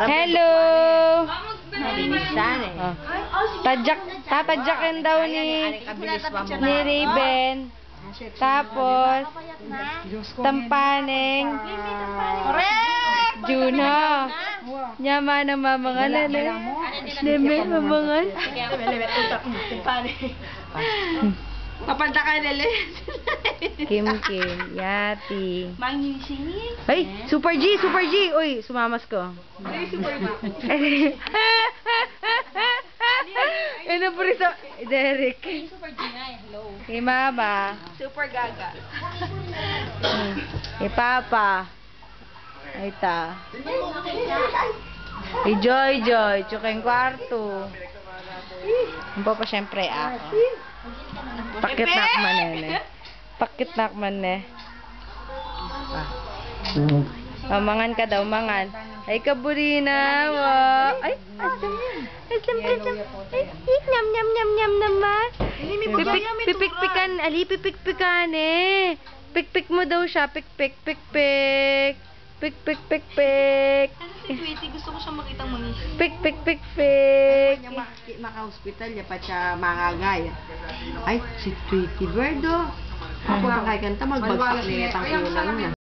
Hello! Mabilisan eh. Tatadyakin daw ni Raven. Tapos, tampaning Juno. Nyama na mamangalan eh. Deme, mamangal. Papanta ka nila. Kim, Yati. Mangin singin. Ay, Super G! Super G! Uy, sumamas ko. Ay, super ma. Ano po rin sa... Derek. Super G nga eh. Hello. Kay Mama. Super gaga. Kay Papa. Ay ta. Kay Joy. Tsukeng kwarto. Ang pa syempre ako. Pakit na man eh. Pakit na man eh. Mangan ka daw, mangan. Ay, kaburina. Wow. Ay, asam. Ay, nyam naman. Pipik-pikan. Ali, pipik-pikan eh. Pik-pik mo daw siya. Pik-pik. Pik-pik. Si Tweety, gusto ko siya makitang mangis. Pik. Maka-hospital niya pa siya mangagay. Ay, si Tweety Birdo. Ako ang kay kanta magbagsak niya itang ulan na.